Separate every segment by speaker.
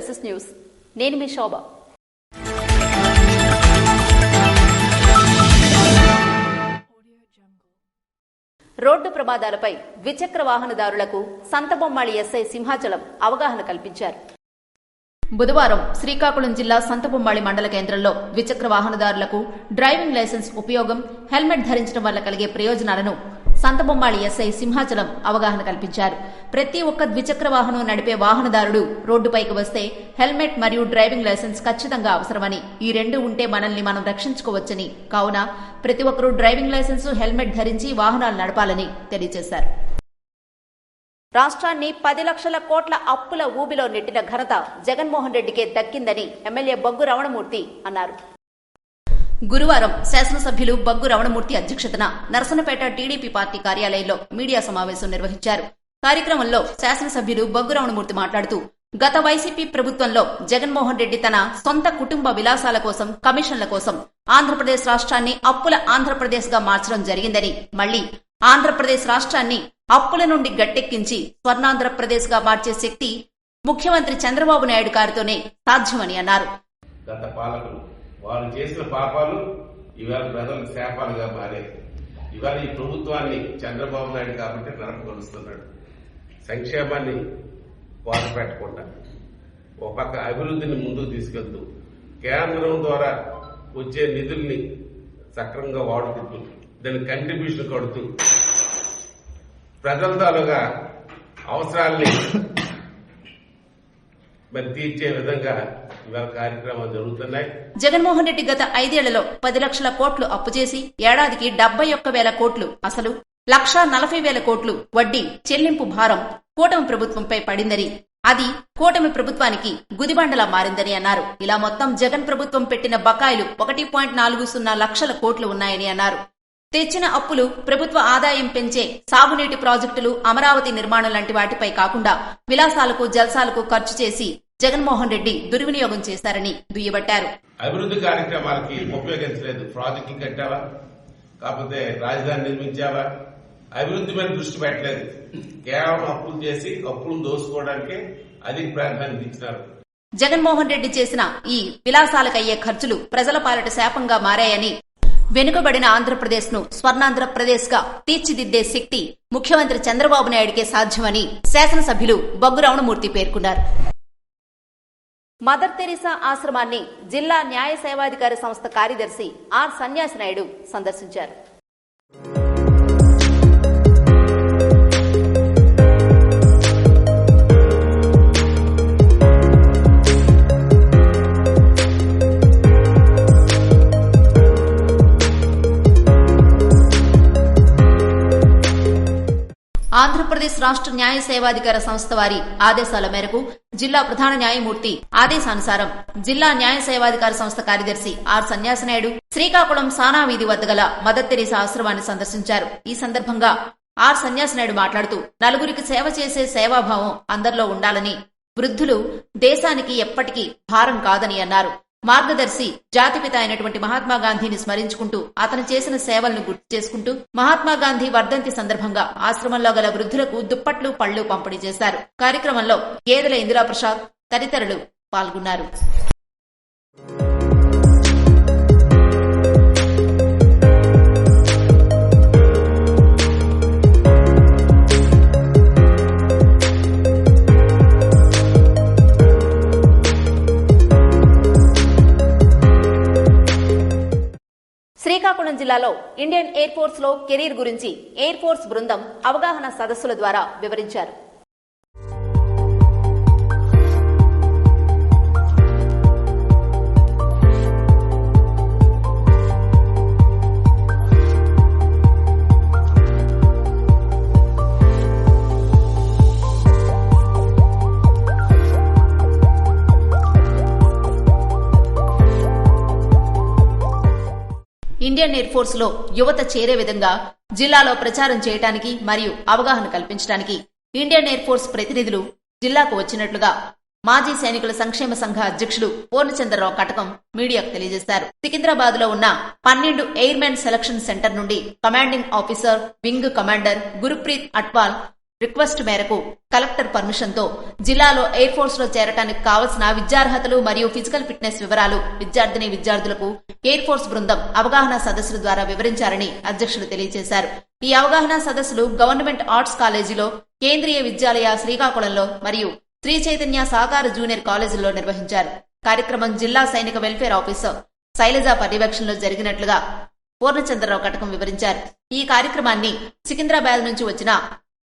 Speaker 1: SS news. నేను మీ శోభ. Road ప్రమాదాలపై ద్విచక్ర వాహనదారులకు సంతబొమ్మాళి ఎస్ఐ సింహాచలం అవగాహన కల్పించారు. బుధవారం శ్రీకాకుళం జిల్లా సంతబొమ్మాళి మండల కేంద్రంలో ద్విచక్ర వాహనదారులకు డ్రైవింగ్ లైసెన్స్ ఉపయోగం, హెల్మెట్ ధరించడం వల్ల కలిగే ప్రయోజనాలను సంతబొమ్మాళి ఎస్ఐ సింహాచలం అవగాహన కల్పించారు. ప్రతి ఒక్క ద్విచక్ర వాహనం నడిపే వాహనదారుడు రోడ్డుపైకి వస్తే హెల్మెట్ మరియు డ్రైవింగ్ లైసెన్స్ ఖచ్చితంగా అవసరమని, ఈ రెండు ఉంటే మనల్ని మనం రక్షించుకోవచ్చని, కావున ప్రతి ఒక్కరూ డ్రైవింగ్ లైసెన్స్, హెల్మెట్ ధరించి వాహనాలు నడపాలని తెలియజేశారు. రాష్ట్రాన్ని 10 లక్షల కోట్ల అప్పుల ఊబిలో నెట్టిన ఘనత జగన్మోహన్ రెడ్డికే దక్కిందని ఎమ్మెల్యే బొగ్గు రమణమూర్తి అన్నారు. గురువారం శాసనసభ్యులు బొగ్గు రమణమూర్తి అధ్యక్షతన నరసనపేట టీడీపీ పార్టీ కార్యాలయంలో మీడియా సమావేశం నిర్వహించారు. కార్యక్రమంలో శాసనసభ్యులు బొగ్గు రమణమూర్తి మాట్లాడుతూ, గత వైసీపీ ప్రభుత్వంలో జగన్మోహన్ రెడ్డి తన సొంత కుటుంబ విలాసాల కోసం, కమిషన్ల కోసం ఆంధ్రప్రదేశ్ రాష్ట్రాన్ని అప్పుల ఆంధ్రప్రదేశ్ గా మార్చడం జరిగిందని, మళ్లీ ఆంధ్రప్రదేశ్ రాష్ట్రాన్ని అప్పుల నుండి గట్టెక్కించి స్వర్ణాంధ్రప్రదేశ్ గా మార్చే శక్తి ముఖ్యమంత్రి చంద్రబాబు నాయుడు గారితోనే సాధ్యమని అన్నారు.
Speaker 2: గత పాలకులు వారు చేసిన పాపాలు ఇవాళ ప్రజలకు శాపాలుగా మారాయి. ఇవాళ ఈ ప్రభుత్వాన్ని చంద్రబాబు నాయుడు కాబట్టి నడపగలుస్తున్నాడు. సంక్షేమాన్ని వారు పెట్టకుండా ఒక పక్క అభివృద్ధిని ముందుకు తీసుకెళ్తూ కేంద్రం ద్వారా వచ్చే నిధుల్ని సక్రమంగా వాడుకుంటూ దానికి కంట్రిబ్యూషన్ కడుతూ ప్రజల తాలూగా అవసరాల్ని మరి తీర్చే విధంగా ఇవాళ కార్యక్రమాలు జరుగుతున్నాయి.
Speaker 1: జగన్మోహన్ రెడ్డి గత 5 ఏళ్లలో 10 లక్షల కోట్లు అప్పు చేసి ఏడాదికి 71,000 కోట్లు అసలు, 1,40,000 కోట్లు వడ్డీ చెల్లింపు భారం కూటమి ప్రభుత్వంపై పడిందని, అది కూటమి ప్రభుత్వానికి గుదిబండలా మారిందని అన్నారు. ఇలా మొత్తం జగన్ ప్రభుత్వం పెట్టిన బకాయిలు 1.40 లక్షల కోట్లు ఉన్నాయని అన్నారు. తెచ్చిన అప్పులు ప్రభుత్వ ఆదాయం పెంచే సాగునీటి ప్రాజెక్టులు, అమరావతి నిర్మాణం లాంటి వాటిపై కాకుండా విలాసాలకు, జల్సాలకు ఖర్చు చేసి జగన్మోహన్ రెడ్డి దుర్వినియోగం చేశారని దుయ్యబట్టారు.
Speaker 2: అభివృద్ధి కార్యక్రమాలకి ఉపయోగించలేదు. ప్రాజెక్టులు కట్టావా, కాకపోతే రాజధాని నిర్మించావా, అభివృద్ధి మీద దృష్టి పెట్టలేదు. కేవలం అప్పులు చేసి అప్పులను దోసుకోవడానికే అధిక ప్రాధాన్యత ఇచ్చినారు.
Speaker 1: జగన్మోహన్ రెడ్డి చేసిన ఈ విలాసాలకయ్యే ఖర్చులు ప్రజల పాలిట శాపంగా మారాయని, వెనుకబడిన ఆంధ్రప్రదేశ్ ను స్వర్ణాంధ్రప్రదేశ్ గా తీర్చిదిద్దే శక్తి ముఖ్యమంత్రి చంద్రబాబు నాయుడికే సాధ్యమని శాసనసభ్యులు బొగ్గు రమణమూర్తి పేర్కొన్నారు. మదర్ తెరీసా ఆశ్రమాన్ని జిల్లా న్యాయ సేవాధికారి సంస్థ కార్యదర్శి ఆర్ సన్యాసి నాయుడు సందర్శించారు. ఆంధ్రప్రదేశ్ రాష్ట్ర న్యాయ సేవాధికార సంస్థ వారి ఆదేశాల మేరకు జిల్లా ప్రధాన న్యాయమూర్తి ఆదేశానుసారం జిల్లా న్యాయ సేవాధికార సంస్థ కార్యదర్శి ఆర్ సన్యాసినాయుడు శ్రీకాకుళం సానా వీధి వద్ద గల మదర్ తెరీసా ఆశ్రమాన్ని సందర్శించారు. ఈ సందర్భంగా ఆర్ సన్యాసినాయుడు మాట్లాడుతూ, నలుగురికి సేవ చేసే సేవాభావం అందరిలో ఉండాలని, వృద్ధులు దేశానికి ఎప్పటికీ భారం కాదని అన్నారు. మార్గదర్శి జాతిపిత అయినటువంటి మహాత్మాగాంధీని స్మరించుకుంటూ, అతను చేసిన సేవలను గుర్తు చేసుకుంటూ మహాత్మాగాంధీ వర్ధంతి సందర్భంగా ఆశ్రమంలో గల వృద్ధులకు దుప్పట్లు, పళ్లు పంపిణీ చేశారు. కార్యక్రమంలో గేదెల ఇందిరాప్రసాద్ తదితరులు పాల్గొన్నారు. శ్రీకాకుళం జిల్లాలో ఇండియన్ ఎయిర్ ఫోర్స్ లో కెరీర్ గురించి ఎయిర్ ఫోర్స్ బృందం అవగాహన సదస్సుల ద్వారా వివరించారు. ఇండియన్ ఎయిర్ ఫోర్స్ లో యువత చేరే విధంగా జిల్లాలో ప్రచారం చేయడానికి మరియు అవగాహన కల్పించడానికి ఇండియన్ ఎయిర్ ఫోర్స్ ప్రతినిధులు జిల్లాకు వచ్చినట్లుగా మాజీ సైనికుల సంక్షేమ సంఘ అధ్యక్షులు పూర్ణచంద్రరావు కటకం మీడియాకు తెలియజేశారు. సికింద్రాబాద్ లో ఉన్న 12 ఎయిర్మెన్ సెలక్షన్ సెంటర్ నుండి commanding officer, wing commander Gurpreet Atwal request మేరకు కలెక్టర్ పర్మిషన్ తో జిల్లాలో ఎయిర్ ఫోర్స్ లో చేరటానికి కావలసిన విద్యార్హతలు మరియు ఫిజికల్ ఫిట్నెస్ వివరాలు విద్యార్థులకు ఎయిర్ ఫోర్స్ బృందం అవగాహన సదస్సుల ద్వారా వివరించారని అధ్యక్షులు తెలియజేశారు. ఈ అవగాహన సదస్సులు గవర్నమెంట్ ఆర్ట్స్ కాలేజీలో, కేంద్రీయ విద్యాలయ శ్రీకాకుళంలో మరియు శ్రీ చైతన్య సహకార జూనియర్ కాలేజీల్లో నిర్వహించారు. కార్యక్రమం జిల్లా సైనిక వెల్ఫేర్ ఆఫీసర్ శైలజ పర్యవేక్షణలో జరిగినట్లుగా పూర్ణచంద్రరావు కటకం వివరించారు. ఈ కార్యక్రమాన్ని సికింద్రాబాద్ నుంచి వచ్చిన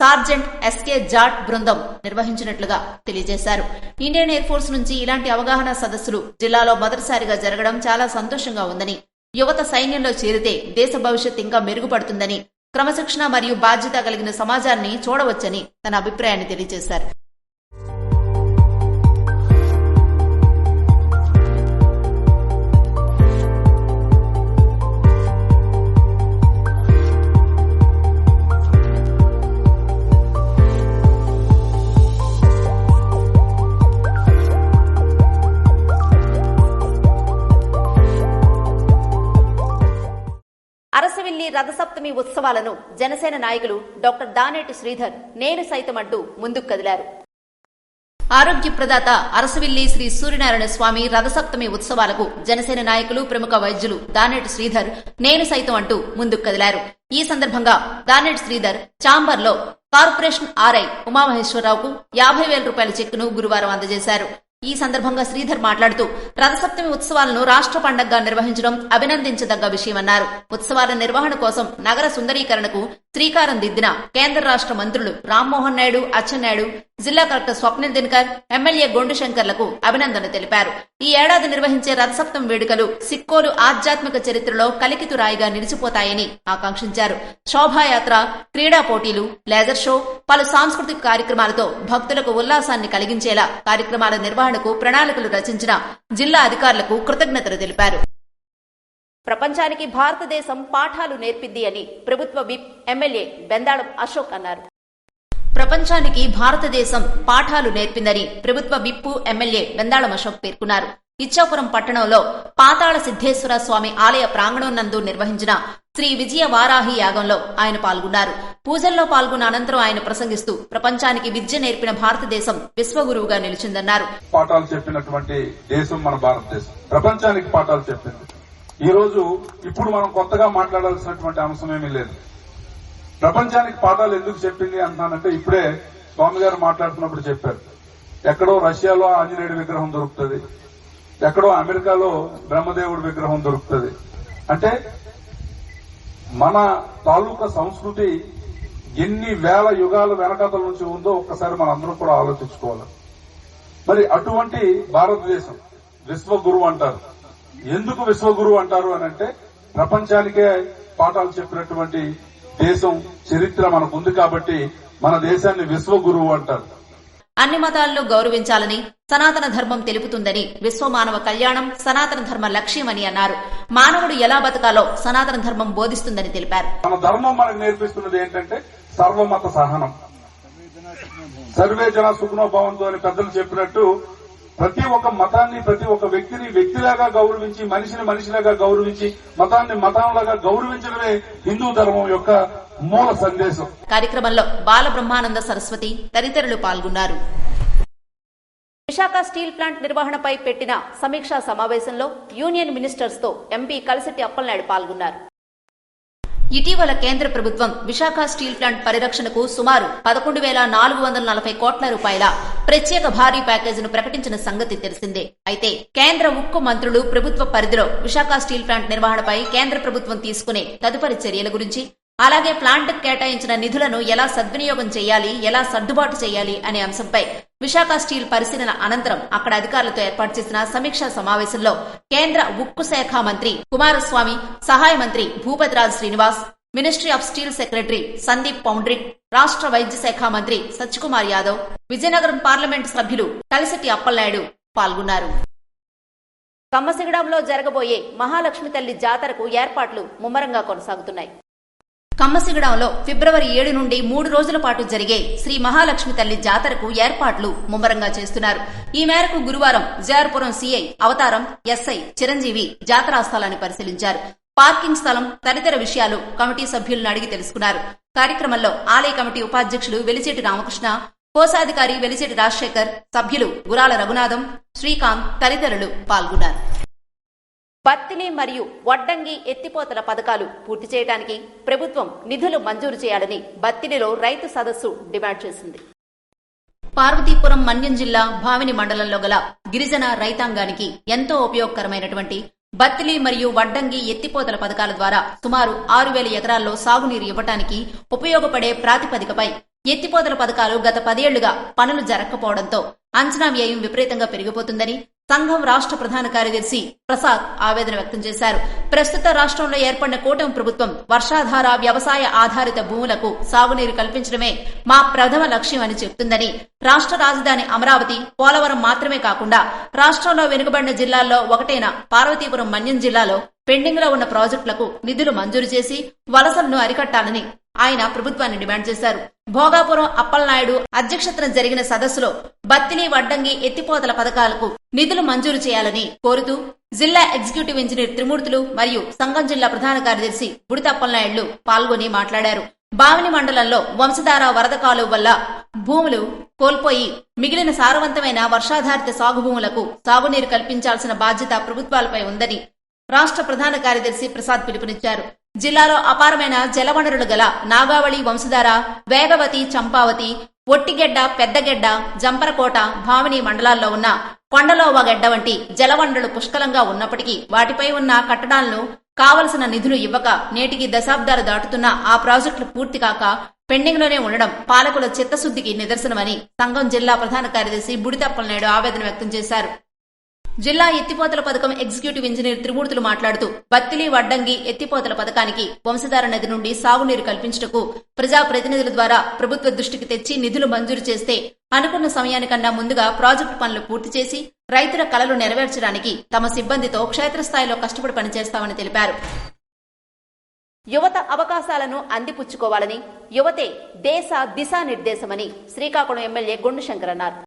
Speaker 1: సార్జెంట్ ఎస్కే జాట్ బృందం నిర్వహించినట్లుగా తెలియజేశారు. ఇండియన్ ఎయిర్ ఫోర్స్ నుంచి ఇలాంటి అవగాహన సదస్సులు జిల్లాలో మొదటిసారిగా జరగడం చాలా సంతోషంగా ఉందని, యువత సైన్యంలో చేరితే దేశ భవిష్యత్ ఇంకా మెరుగుపడుతుందని, క్రమశిక్షణ మరియు బాధ్యత కలిగిన సమాజాన్ని చూడవచ్చని తన అభిప్రాయాన్ని తెలియజేశారు. అరసవిల్లి రథసప్తమి ఉత్సవాలను జనసేన నాయకులు డాక్టర్ దానేటి శ్రీధర్ నేను సైతం అంటూ ముందుకు కదిలారు. ఆరోగ్య ప్రదాత అరసవిల్లి శ్రీ సూర్యనారాయణ స్వామి రథసప్తమి ఉత్సవాలకు జనసేన నాయకులు, ప్రముఖ వైద్యులు దానేటి శ్రీధర్ నేను సైతం అంటూ ముందుకు కదిలారు. ఈ సందర్భంగా దానేటి శ్రీధర్ ఛాంబర్ లో కార్పొరేషన్ ఆర్ఐ ఉమామహేశ్వరరావుకు 50,000 రూపాయల చెక్కును గురువారం అందజేశారు. ఈ సందర్భంగా శ్రీధర్ మాట్లాడుతూ రథసప్తమి ఉత్సవాలను రాష్ట్ర పండగగా నిర్వహించడం అభినందించదగ్గ విషయమన్నారు. ఉత్సవాల నిర్వహణ కోసం నగర సుందరీకరణకు శ్రీకారం దిద్దిన కేంద్ర రాష్ట్ర మంత్రులు రామ్మోహన్ నాయుడు, అచ్చెన్నాయుడు, జిల్లా కలెక్టర్ స్వప్నిల్ దినకర్, ఎమ్మెల్యే గొండు శంకర్లకు అభినందనలు తెలిపారు. ఈ ఏడాది నిర్వహించే రథసప్తమి వేడుకలు సిక్కోలు ఆధ్యాత్మిక చరిత్రలో కలికితురాయిగా నిలిచిపోతాయని ఆకాంక్షించారు. శోభాయాత్ర, క్రీడా పోటీలు, లేజర్ షో, పలు సాంస్కృతిక కార్యక్రమాలతో భక్తులకు ఉల్లాసాన్ని కలిగించేలా కార్యక్రమాల నిర్వహణకు ప్రణాళికలు రచించిన జిల్లా అధికారులకు కృతజ్ఞతలు తెలిపారు. ప్రపంచానికి భారతదేశం పాఠాలు నేర్పింది అని ప్రభుత్వ విప్ ఎమ్మెల్యే బెందాళం అశోక్ అన్నారు. ప్రపంచానికి భారతదేశం పాఠాలు నేర్పిందని ప్రభుత్వ విప్ ఎమ్మెల్యే బెందాళం అశోక్ పేర్కొన్నారు. ఇచ్చాపురం పట్టణంలో పాతాళ సిద్ధేశ్వర స్వామి ఆలయ ప్రాంగణం నందు నిర్వహించిన శ్రీ విజయ వారాహి యాగంలో ఆయన పాల్గొన్నారు. పూజల్లో పాల్గొన్న అనంతరం ఆయన ప్రసంగిస్తూ ప్రపంచానికి విద్య నేర్పిన భారతదేశం విశ్వగురువుగా నిలిచిందన్నారు.
Speaker 3: పాఠాలు చెప్పినటువంటి దేశం మన భారతదేశం, ప్రపంచానికి పాఠాలు చెప్పింది. ఈ రోజు ఇప్పుడు మనం కొత్తగా మాట్లాడాల్సినటువంటి అంశం ఏమీ లేదు. ప్రపంచానికి పాఠాలు ఎందుకు చెప్పింది అంటానంటే, ఇప్పుడే స్వామి గారు మాట్లాడుతున్నప్పుడు చెప్పారు, ఎక్కడో రష్యాలో ఆంజనేయుడి విగ్రహం దొరుకుతుంది, ఎక్కడో అమెరికాలో బ్రహ్మదేవుడి విగ్రహం దొరుకుతుంది. అంటే మన తాలూకా సంస్కృతి ఎన్ని వేల యుగాల వెనకతల నుంచి ఉందో ఒక్కసారి మనందరం కూడా ఆలోచించుకోవాలి. మరి అటువంటి భారతదేశం విశ్వగురువు అంటారు. ఎందుకు విశ్వగురువు అంటారు అని అంటే, ప్రపంచానికే పాఠాలు చెప్పినటువంటి దేశం చరిత్ర మనకుంది కాబట్టి మన దేశాన్ని విశ్వగురువు అంటారు.
Speaker 1: అన్ని మతాలను గౌరవించాలని సనాతన ధర్మం తెలుపుతుందని, విశ్వమానవ కళ్యాణం సనాతన ధర్మ లక్ష్యమని అన్నారు. మానవుడు ఎలా బతకాలో సనాతన ధర్మం బోధిస్తుందని తెలిపారు.
Speaker 3: మన ధర్మం మనకు నేర్పిస్తున్నది ఏంటంటే సర్వమత సహనం, సర్వే జన సుఖనో భవంతు అని పెద్దలు చెప్పినట్టు ప్రతి ఒక్క మతాన్ని, ప్రతి ఒక్క వ్యక్తిని వ్యక్తిలాగా గౌరవించి, మనిషిని మనిషిలాగా గౌరవించి, మతాన్ని మతంలాగా గౌరవించడమే హిందూ ధర్మం యొక్క మూల సందేశం.
Speaker 1: కార్యక్రమంలో బాలబ్రహ్మానంద సరస్వతి తదితరులు పాల్గొన్నారు. విశాఖ స్టీల్ ప్లాంట్ నిర్వహణపై పెట్టిన సమీక్షా సమావేశంలో యూనియన్ మినిస్టర్స్ తో ఎంపీ కలిశెట్టి అప్పలనాయుడు పాల్గొన్నారు. ఇటీవల కేంద్ర ప్రభుత్వం విశాఖ స్టీల్ ప్లాంట్ పరిరక్షణకు సుమారు 11,440 కోట్ల రూపాయల ప్రత్యేక భారీ ప్యాకేజీను ప్రకటించిన సంగతి తెలిసిందే. అయితే కేంద్ర ఉక్కు మంత్రులు ప్రభుత్వ పరిధిలో విశాఖ స్టీల్ ప్లాంట్ నిర్వహణపై కేంద్ర ప్రభుత్వం తీసుకునే తదుపరి చర్యల గురించి, అలాగే ప్లాంట్కు కేటాయించిన నిధులను ఎలా సద్వినియోగం చేయాలి, ఎలా సర్దుబాటు చేయాలి అనే అంశంపై విశాఖ స్టీల్ పరిశీలన అనంతరం అక్కడ అధికారులతో ఏర్పాటు చేసిన సమీక్షా సమావేశంలో కేంద్ర ఉక్కు శాఖ మంత్రి కుమారస్వామి, సహాయ మంత్రి Bhupathiraju Srinivas, ministry of steel secretary Sandeep Poundrik, రాష్ట్ర వైద్య శాఖ మంత్రి సత్యకుమార్ యాదవ్, విజయనగరం పార్లమెంటు సభ్యులు కలిశెట్టి అప్పలనాయుడు పాల్గొన్నారు. కమ్మసిగడంలో జరగబోయే మహాలక్ష్మి తల్లి జాతరకు ఏర్పాట్లు ముమ్మరంగా కొనసాగుతున్నాయి. కమ్మసిగడంలో ఫిబ్రవరి 7 నుండి 3 రోజుల పాటు జరిగే శ్రీ మహాలక్ష్మి తల్లి జాతరకు ఏర్పాట్లు ముమ్మరంగా చేస్తున్నారు. ఈ మేరకు గురువారం జయార్పురం సీఐ అవతారం, ఎస్ఐ చిరంజీవి జాతరా స్థలాన్ని పరిశీలించారు. పార్కింగ్ స్థలం తదితర విషయాలు కమిటీ సభ్యులను అడిగి తెలుసుకున్నారు. కార్యక్రమంలో ఆలయ కమిటీ ఉపాధ్యక్షులు వెలిచేటి రామకృష్ణ, కోశాధికారి వెలిచేటి రాజశేఖర్, సభ్యులు గురాల రఘునాథం, శ్రీకాంత్ తదితరులు పాల్గొన్నారు. బత్తిలి మరియు వడ్డంగి ఎత్తిపోతల పథకాలు పూర్తి చేయడానికి ప్రభుత్వం నిధులు మంజూరు చేయాలని బత్తిలిలో రైతు సదస్సు డిమాండ్ చేసింది. పార్వతీపురం మన్యం జిల్లా భావిని మండలంలో గల గిరిజన రైతాంగానికి ఎంతో ఉపయోగకరమైనటువంటి బత్తిలి మరియు వడ్డంగి ఎత్తిపోతల పథకాల ద్వారా సుమారు 6,000 ఎకరాల్లో సాగునీరు ఇవ్వటానికి ఉపయోగపడే ప్రాతిపదికపై ఎత్తిపోతల పథకాలు గత 10 ఏళ్లుగా పనులు జరగకపోవడంతో అంచనా వ్యయం విపరీతంగా పెరిగిపోతుందని సంఘం రాష్ట్ర ప్రధాన కార్యదర్శి ప్రసాద్ ఆవేదన వ్యక్తం చేశారు. ప్రస్తుత రాష్ట్రంలో ఏర్పడిన కూటమి ప్రభుత్వం వర్షాధార వ్యవసాయ ఆధారిత భూములకు సాగునీరు కల్పించడమే మా ప్రథమ లక్ష్యం అని చెబుతుందని, రాష్ట్ర రాజధాని అమరావతి, పోలవరం మాత్రమే కాకుండా రాష్ట్రంలో వెనుకబడిన జిల్లాల్లో ఒకటైన పార్వతీపురం మన్యం జిల్లాలో పెండింగ్ లో ఉన్న ప్రాజెక్టులకు నిధులు మంజూరు చేసి వలసలను అరికట్టాలని ఆయన ప్రభుత్వాన్ని డిమాండ్ చేశారు. భోగాపురం అప్పలనాయుడు అధ్యక్షతన జరిగిన సదస్సులో బత్తిలి వడ్డంగి ఎత్తిపోతల పథకాలకు నిధులు మంజూరు చేయాలని కోరుతూ జిల్లా ఎగ్జిక్యూటివ్ ఇంజనీర్ త్రిమూర్తులు మరియు సంఘం జిల్లా ప్రధాన కార్యదర్శి బుడిత అప్పలనాయుడు పాల్గొని మాట్లాడారు. భావిని మండలంలో వంశధార వరద కాలువ వల్ల భూములు కోల్పోయి మిగిలిన సారవంతమైన వర్షాధారిత సాగు భూములకు సాగునీరు కల్పించాల్సిన బాధ్యత ప్రభుత్వాలపై ఉందని రాష్ట్ర ప్రధాన కార్యదర్శి ప్రసాద్ పిలుపునిచ్చారు. జిల్లాలో అపారమైన జలవనరులు గల నాగావళి, వంశధార, వేగవతి, చంపావతి, ఒట్టిగెడ్డ, పెద్దగెడ్డ, జంపరకోట, భావిని మండలాల్లో ఉన్న కొండలోవ గెడ్డ వంటి జలవనరులు పుష్కలంగా ఉన్నప్పటికీ వాటిపై ఉన్న కట్టడాలను కావలసిన నిధులు ఇవ్వక నేటికి దశాబ్దాలు దాటుతున్న ఆ ప్రాజెక్టులు పూర్తి కాక పెండింగ్ లోనే ఉండడం పాలకుల చిత్తశుద్ధికి నిదర్శనమని సంఘం జిల్లా ప్రధాన కార్యదర్శి బుడిత అప్పలనాయుడు ఆవేదన వ్యక్తం చేశారు. జిల్లా ఎత్తిపోతల పథకం ఎగ్జిక్యూటివ్ ఇంజనీర్ త్రిమూర్తులు మాట్లాడుతూ బత్తిలి వడ్డంగి ఎత్తిపోతల పథకానికి వంశధార నది నుండి సాగునీరు కల్పించుటకు ప్రజాప్రతినిధుల ద్వారా ప్రభుత్వ దృష్టికి తెచ్చి నిధులు మంజూరు చేస్తే అనుకున్న సమయానికన్నా ముందుగా ప్రాజెక్టు పనులు పూర్తి చేసి రైతుల కలలు నెరవేర్చడానికి తమ సిబ్బందితో క్షేత్రస్థాయిలో కష్టపడి పనిచేస్తామని తెలిపారు. యువత అవకాశాలను అందిపుచ్చుకోవాలని, యువతే దేశ దిశానిర్దేశమని శ్రీకాకుళం ఎమ్మెల్యే గుండుశంకర్ అన్నారు.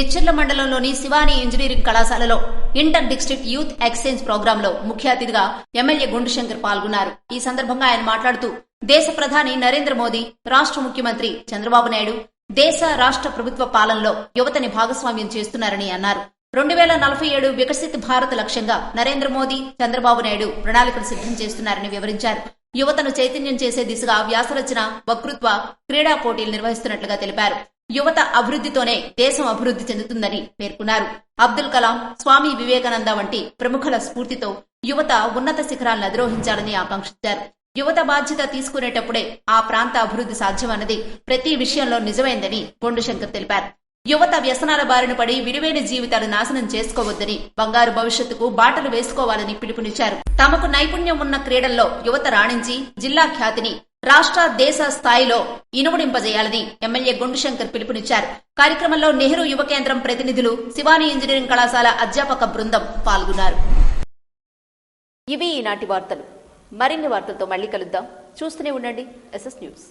Speaker 1: ఎచ్చెర్ల మండలంలోని శివాని ఇంజనీరింగ్ కళాశాలలో ఇంటర్ డిస్ట్రిక్ట్ యూత్ ఎక్స్చేంజ్ ప్రోగ్రాంలో ముఖ్య అతిథిగా ఎమ్మెల్యే గుండుశంకర్ పాల్గొన్నారు. ఈ సందర్భంగా ఆయన మాట్లాడుతూ దేశ ప్రధాని నరేంద్ర మోదీ, రాష్ట్ర ముఖ్యమంత్రి చంద్రబాబు నాయుడు దేశ రాష్ట్ర ప్రభుత్వ పాలనలో యువతని భాగస్వామ్యం చేస్తున్నారని అన్నారు. 2047 వికసిత్ భారత్ లక్ష్యంగా నరేంద్ర మోదీ, చంద్రబాబు నాయుడు ప్రణాళికలు సిద్ధం చేస్తున్నారని వివరించారు. యువతను చైతన్యం చేసే దిశగా వ్యాసరచన, వక్తృత్వ, క్రీడా పోటీలు నిర్వహిస్తున్నట్లుగా తెలిపారు. యువత అభివృద్ధితోనే దేశం అభివృద్ధి చెందుతుందని పేర్కొన్నారు. అబ్దుల్ కలాం, స్వామి వివేకానంద వంటి ప్రముఖుల స్ఫూర్తితో యువత ఉన్నత శిఖరాలను అధిరోహించాలని ఆకాంక్షించారు. యువత బాధ్యత తీసుకునేటప్పుడే ఆ ప్రాంత అభివృద్ధి సాధ్యమన్నది ప్రతి విషయంలో నిజమైందని గుండుశంకర్ తెలిపారు. యువత వ్యసనాల బారిన పడి విలువైన జీవితాలు నాశనం చేసుకోవద్దని, బంగారు భవిష్యత్తుకు బాటలు వేసుకోవాలని పిలుపునిచ్చారు. తమకు నైపుణ్యం ఉన్న క్రీడల్లో యువత రాణించి జిల్లా ఖ్యాతిని రాష్ట్ర, దేశ స్థాయిలో ఇనుమడింపజేయాలని ఎమ్మెల్యే గుండుశంకర్ పిలుపునిచ్చారు. కార్యక్రమంలో నెహ్రూ యువ కేంద్రం ప్రతినిధులు, శివాని ఇంజనీరింగ్ కళాశాల అధ్యాపక బృందం పాల్గొన్నారు. ఇవి ఈనాటి వార్తలు. మరిన్ని వార్తలతో మళ్లీ కలుద్దాం. చూస్తూనే ఉండండి SS న్యూస్.